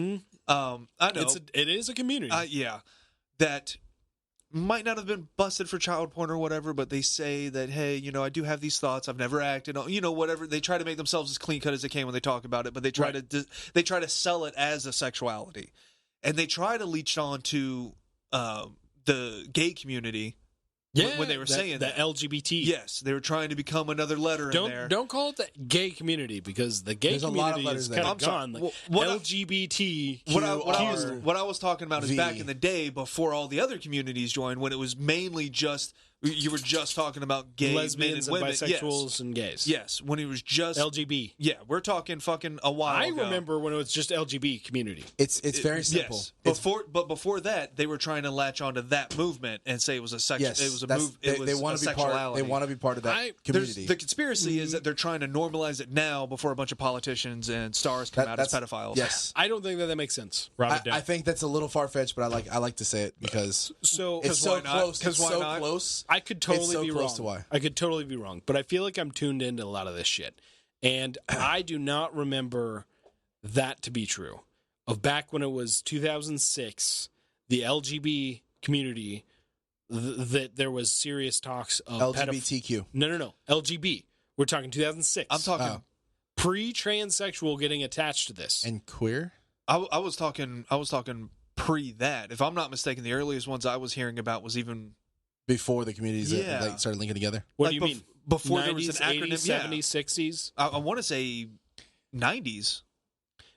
know It is a community. yeah, that might not have been busted for child porn or whatever, but they say that, hey, I do have these thoughts. I've never acted on, whatever. They try to make themselves as clean cut as they can when they talk about it, but they try to sell it as a sexuality, and they try to leech on to the gay community. When they were saying the that. LGBT. Yes, they were trying to become another letter in there. Don't call it the gay community because the gay There's a lot of community is letters kind there. of I'm gone. sorry. Like, What I- LGBT. What I was talking about is V. back in the day before all the other communities joined, when it was mainly just you were just talking about gay lesbians men and and women. bisexuals and gays. Yes, when it was just LGB. Yeah, we're talking fucking a while I ago. remember when it was just LGB community. It's very simple. Yes, It's- before that, they were trying to latch onto that movement and say it was a sex. yes, it was a that's- move. It was they want a to be part. sexuality. They want to be part of that community. The conspiracy is that they're trying to normalize it now before a bunch of politicians and stars come out as pedophiles. Yes, I don't think that makes sense. I think that's a little far fetched, but I like to say it because So it's so why not? close. It's Why so not? close. I could totally It's so be close wrong. to why. I could totally be wrong, but I feel like I'm tuned into a lot of this shit, and I do not remember that to be true. Of back when it was 2006, the LGB community, that there was serious talks of LGBTQ. No, LGB. We're talking 2006. I'm talking. Oh. Pre-transsexual getting attached to this. And queer. I was talking pre that. If I'm not mistaken, the earliest ones I was hearing about was even Before the communities Yeah. that started linking together. What like do you mean? before 90s, there was an acronym. 80s, Yeah. 70s, 60s? I want to say 90s.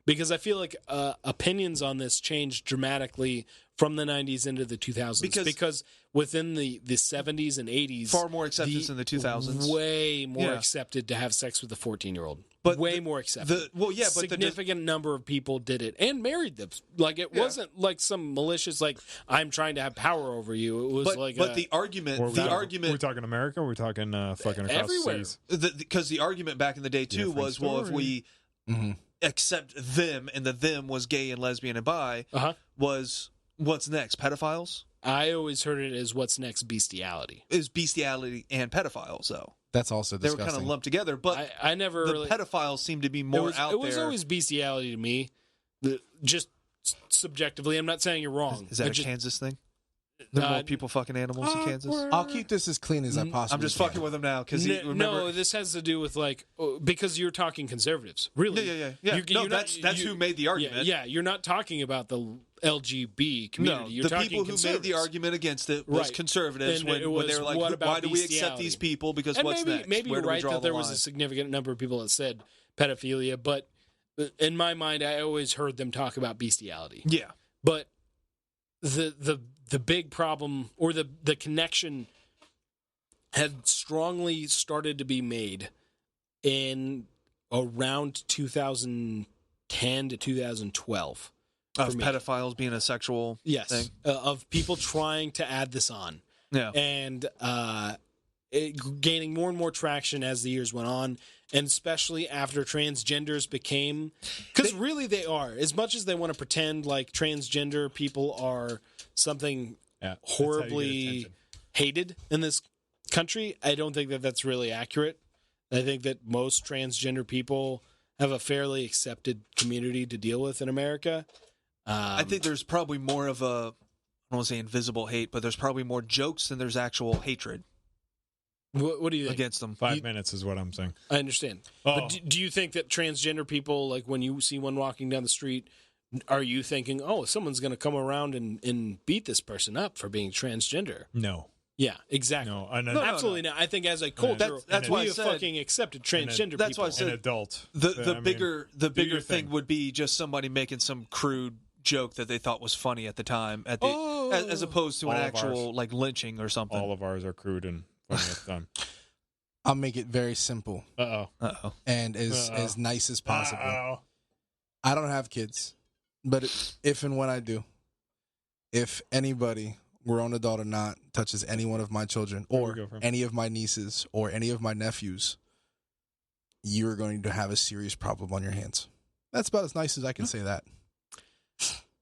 Because I feel like opinions on this changed dramatically from the 90s into the 2000s because within the 70s and 80s, far more acceptance in the 2000s. Way more accepted to have sex with a 14-year-old. But way more accepted. But significant number of people did it and married them. Like it wasn't like some malicious like I'm trying to have power over you. It was the argument we're talking America. Or we're talking fucking across everywhere. seas. Because the argument back in the day too was if we accept them and the them was gay and lesbian and bi was what's next, pedophiles. I always heard it as what's next, bestiality. Is bestiality and pedophiles though. That's also disgusting. They were kind of lumped together, but I never the pedophiles seem to be more out there. It was always bestiality to me, just subjectively. I'm not saying you're wrong. Is that a Kansas thing? There are more people fucking animals in Kansas? I'll keep this as clean as I possibly I'm just can. fucking with him now because no, this has to do with because you're talking conservatives, really. Yeah. That's who made the argument. Yeah, you're not talking about the LGB community. No, you're the people who made the argument against it was conservatives when they were like, why do we accept these people? Because what's next? Maybe you're right that there was a significant number of people that said pedophilia, but in my mind, I always heard them talk about bestiality. Yeah. But the big problem or the connection had strongly started to be made in around 2010 to 2012 of pedophiles being a sexual thing. Of people trying to add this on, and gaining more and more traction as the years went on, and especially after transgenders became, because really they are, as much as they want to pretend like transgender people are something horribly hated in this country, I don't think that that's really accurate. I think that most transgender people have a fairly accepted community to deal with in America. I think there's probably more of a, I don't want to say invisible hate, but there's probably more jokes than there's actual hatred. What do you think? Against them? 5 minutes is what I'm saying. I understand. But do you think that transgender people, like when you see one walking down the street, are you thinking, oh, someone's going to come around and beat this person up for being transgender? No. Yeah, exactly. No, absolutely not. I think as a culture, that's why I we said, have fucking accepted transgender people. That's why I said an adult. The bigger thing would be just somebody making some crude joke that they thought was funny at the time, as opposed to an actual like lynching or something. All of ours are crude and funny at the time. I'll make it very simple. And as nice as possible. I don't have kids, but if and when I do, if anybody, grown adult or not, touches any one of my children or any of my nieces or any of my nephews, you're going to have a serious problem on your hands. That's about as nice as I can say that.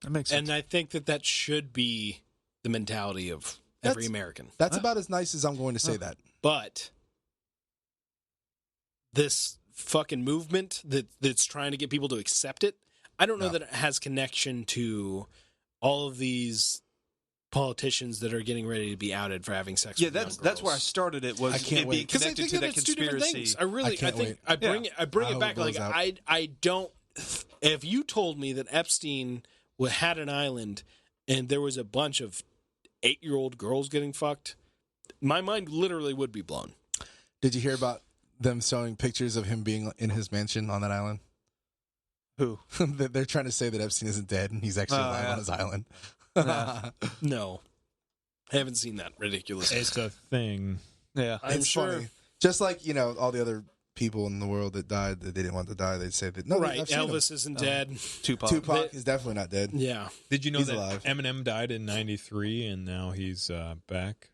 That makes sense. And I think that should be the mentality of every American. That's about as nice as I'm going to say that. But this fucking movement that's trying to get people to accept it, I don't know that it has connection to all of these politicians that are getting ready to be outed for having sex with young girls. That's where I started it, was it being connected to that conspiracy. I bring it back. Like I don't, if you told me that Epstein had an island and there was a bunch of 8-year-old girls getting fucked, my mind literally would be blown. Did you hear about them showing pictures of him being in his mansion on that island? Who? They're trying to say that Epstein isn't dead and he's actually alive on his island. No, I haven't seen that ridiculous. It's a thing. Yeah, it's funny. Just like, all the other people in the world that died that they didn't want to die, they'd say that Elvis isn't dead. Tupac is definitely not dead. Yeah. Did you know he's that alive. Eminem died in '93 and now he's back?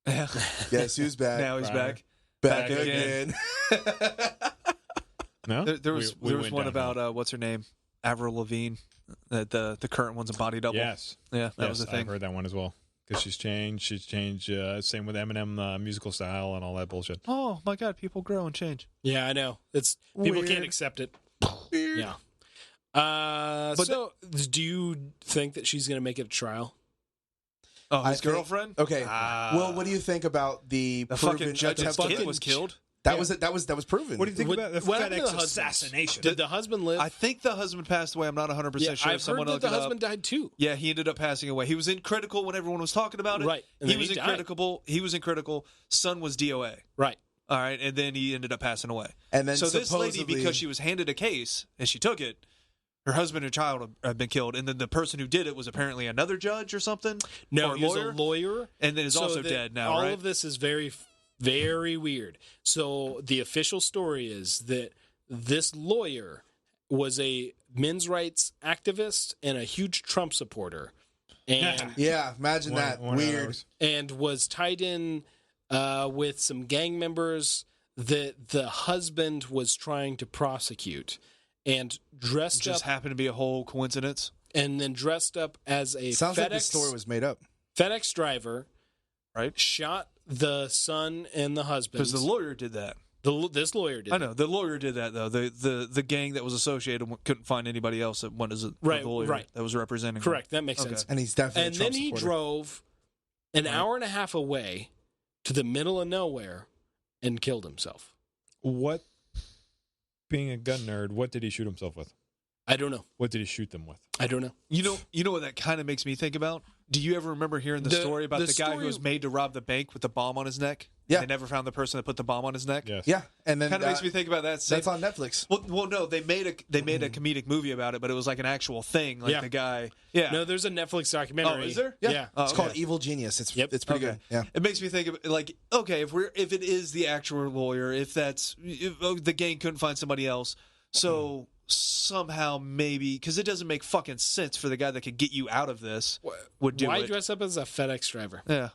Yeah. Yes, who's back? Now he's back again. No, there was one about what's her name, Avril Lavigne, that the current one's a body double. Yes, that was a thing. I've heard that one as well because she's changed. Same with Eminem, musical style and all that bullshit. Oh my God, people grow and change. Yeah, I know. People Weird. can't accept it. Weird. Yeah. Do you think that she's going to make it a trial? Oh, his girlfriend? Okay. Well, what do you think about the fucking judge's kid was killed? That was proven. What do you think about the FedEx assassination? Did the husband live? I think the husband passed away. I'm not 100% sure. I've heard that the husband died too. Yeah, he ended up passing away. He was in critical when everyone was talking about it. Right. He was in critical. He was in critical. Son was DOA. Right. All right, and then he ended up passing away. And then this lady, because she was handed a case and she took it, Her husband and child have been killed, and then the person who did it was apparently another judge or something. No, or he was a lawyer, and then is also that dead now. All right? of this is very, very weird. So the official story is that this lawyer was a men's rights activist and a huge Trump supporter, and Yeah, imagine that. One of Weird. those. and was tied in with some gang members that the husband was trying to prosecute, and dressed Just up, happened to be a whole coincidence. and then dressed up as a Sounds like the FedEx story was made up. FedEx driver, Right. shot the son and the husband. Because the lawyer did that. This lawyer did. I know the lawyer did that though. The gang that was associated couldn't find anybody else that went as a Right, the lawyer right. that was representing. him. Correct. That makes Okay. sense. And he's definitely And a Trump then he supporter. drove an hour and a half away to the middle of nowhere and killed himself. What? Being a gun nerd, what did he shoot himself with? I don't know. What did he shoot them with? I don't know. You know what that kind of makes me think about? Do you ever remember hearing the story about the guy story- who was made to rob the bank with the bomb on his neck? Yeah. They never found the person that put the bomb on his neck. Yes. Yeah, and then Kind of makes me think about that. that's on Netflix. Well, no, they made a comedic movie about it, but it was like an actual thing. Like Yeah. the guy. Yeah. No, there's a Netflix documentary. Oh, is there? Yeah. Oh, It's okay. called Evil Genius. It's Yep. it's pretty Okay. good. Yeah. It makes me think of like, okay, if it is the actual lawyer, if the gang couldn't find somebody else, so somehow maybe because it doesn't make fucking sense for the guy that could get you out of this would do Why it. dress up as a FedEx driver? Yeah,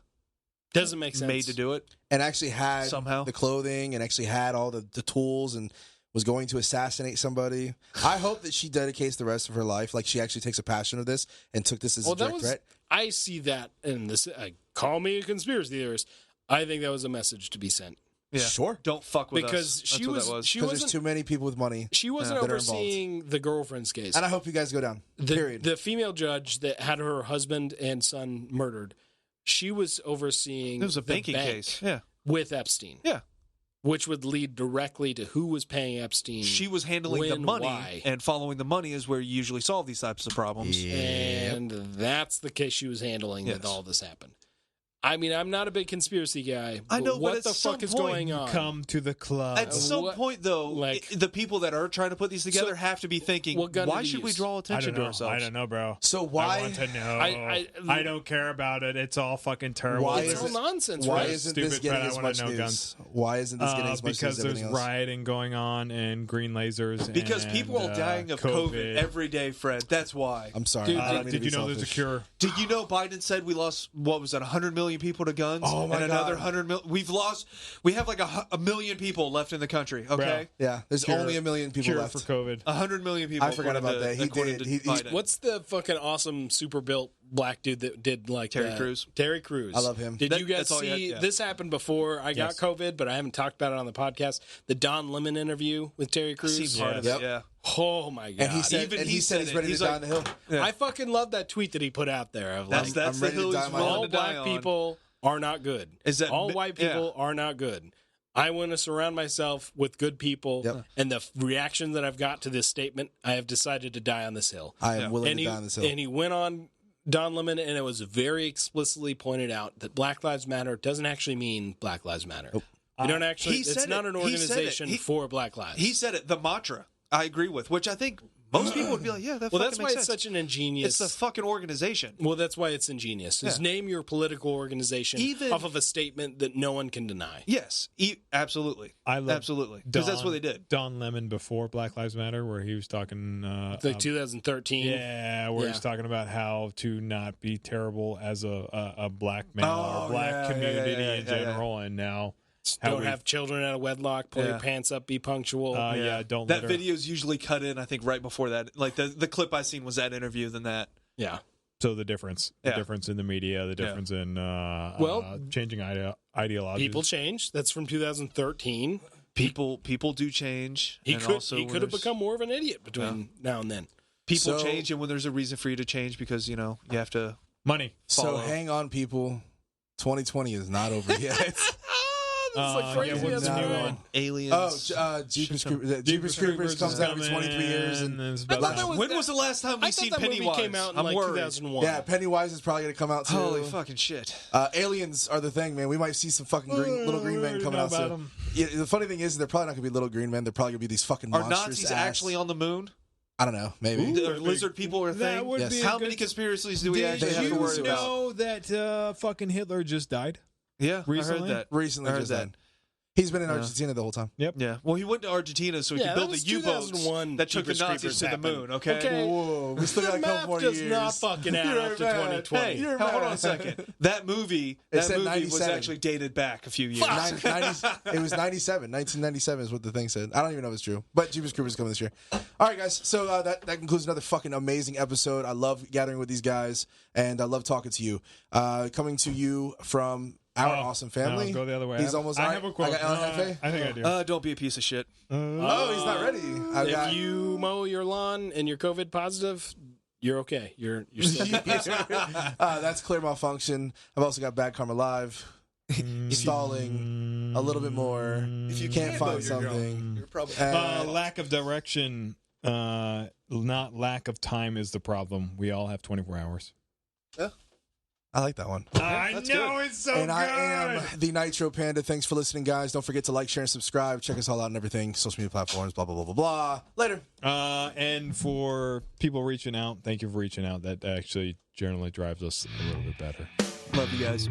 Doesn't make sense. made to do it. And actually had Somehow. the clothing and actually had all the tools and was going to assassinate somebody. I hope that she dedicates the rest of her life, like she actually takes a passion of this and took this as Well, a that direct was. threat. I see that in this. Call me a conspiracy theorist. I think that was a message to be sent Yeah, Sure. Don't fuck with because us. she That's what was. that was. She Because there's wasn't. too many people with money. She wasn't that are involved. overseeing the girlfriend's case. And I hope you guys go down. Period. The female judge that had her husband and son murdered, she was overseeing It was a the banking bank case. Yeah, with Epstein. Yeah. Which would lead directly to who was paying Epstein. she was handling the when, money, why. and following the money is where you usually solve these types of problems. And that's the case she was handling Yes. that all this happened. I mean, I'm not a big conspiracy guy. I know, but what at the some fuck is point going on? Come to the club. At some what- point, though, like- the people that are trying to put these together have to be thinking, what gun why did he should we use? draw I attention don't to know. ourselves? I don't know, bro. So I why want to know. I- don't care about it. It's all fucking terrible. Why It's is all it- nonsense, why right? isn't Stupid, this but getting I as wanna much know news? guns. Why isn't this getting as much because news as there's everything else? rioting going on and green lasers. Because and, people are dying of COVID every day, Fred. That's why. I'm sorry. Dude, I don't mean to did be you know there's a selfish. cure? Did you know Biden said we lost, what was it, 100 million people to guns? Oh, my and another God. 100 million. We have like a million people left in the country, okay? Yeah, there's Cure- only 1 million people Cure left. for COVID. 100 million people. I forgot according about to- that. He according did. to He's- Biden. What's the fucking awesome super built black dude that did like Terry that? Crews. Terry Crews. I love him. Did you guys That's all you see? had? Yeah. This happened before I got Yes. COVID, but I haven't talked about it on the podcast. The Don Lemon interview with Terry Crews. Seen part of Yep. it, yeah. Oh my god! And he said, Even and he he said he's said ready it. He's to die like- on the hill. Yeah. I fucking love that tweet that he put out there. Of like, That's I'm the ready to hill die he's on my willing all to die black on. people are not good. Is that all mi- white yeah. people are not good? I want to surround myself with good people. Yep. And the reaction that I've got to this statement, I have decided to die on this hill. I am Yeah. willing And to he, die on this hill. and he went on Don Lemon, and it was very explicitly pointed out that Black Lives Matter doesn't actually mean Black Lives Matter. We don't actually. He It's said not it. an He said it. organization He- for Black lives. He said it, the mantra. I agree with, which I think most people would be like, yeah, that well, fucking that's why makes it's sense. such an ingenious. It's the fucking organization. Well, that's why it's ingenious. Is Yeah. name your political organization Even- off of a statement that no one can deny. Yes, absolutely. I love Absolutely. Because that's what they did. Don Lemon before Black Lives Matter, where he was talking. Like 2013. Yeah, where Yeah. he's talking about how to not be terrible as a black man Oh, or black yeah, community yeah, in yeah, yeah. general, and now how Don't we- have children out of wedlock. Pull your Yeah. pants up. Be punctual. yeah, don't That litter. video's usually cut in, I think, right before that. Like the clip I seen was that interview than that. yeah. So the difference in the media, the difference in changing ideologies. People change. That's from 2013. People do change. He and could also he when could have there's- become more of an idiot between now and then. People So- change, and when there's a reason for you to change, because you have to. money. So follow. hang on, people. 2020 is not over yet. That's the yeah, craziest what's the new one. one? Aliens. Jeepers Creepers comes out every 23 years. And it's I about thought that was when was the last time we I seen thought that movie Pennywise? came out in I'm like worried. 2001. yeah, Pennywise is probably going to come out too. Holy fucking shit! Aliens are the thing, man. We might see some fucking little green men coming out soon. Yeah, the funny thing is, they're probably not going to be little green men. They're probably going to be these fucking Are monstrous Nazis ass. actually on the moon? I don't know. Maybe. The lizard people are a That thing. would Yes. be a How good- many conspiracies do we Did actually have have to to worry you worry about? know that fucking Hitler just died? Yeah, Recently? I heard that. Recently, I heard just that. then. He's been in Yeah. Argentina the whole time. Yeah. Well, he went to Argentina so he Yeah, could that build was the U-boats 2001 that took the Jeepers Nazis Creepers to the happened. moon. Okay. Okay. Whoa, we still got a The couple math more does years. not fucking add You're up to mad. 2020. Hey, You're hold on mad. a second. That movie was 97. actually dated back a few years. 90, it was 97. 1997 is what the thing said. I don't even know if it's true. But Jeepers Creepers is coming this year. All right, guys. So that concludes another fucking amazing episode. I love gathering with these guys, and I love talking to you. Coming to you from our awesome family. No, go the other way. He's almost. I have a quote. I got LFA. I think I do. Don't be a piece of shit. Oh, he's not ready. I've got, If you mow your lawn and you're COVID positive, you're okay. You're still that's clear malfunction. I've also got Bad Karma Live. Stalling a little bit more. If you can't find something, You're probably. Lack of direction, not lack of time is the problem. We all have 24 hours. I like that one. I know, good. it's so And good. I am the Nitro Panda. Thanks for listening, guys. Don't forget to like, share, and subscribe. Check us all out on everything. Social media platforms, blah, blah, blah, blah, blah. Later. And for people reaching out, thank you for reaching out. That actually generally drives us a little bit better. Love you guys.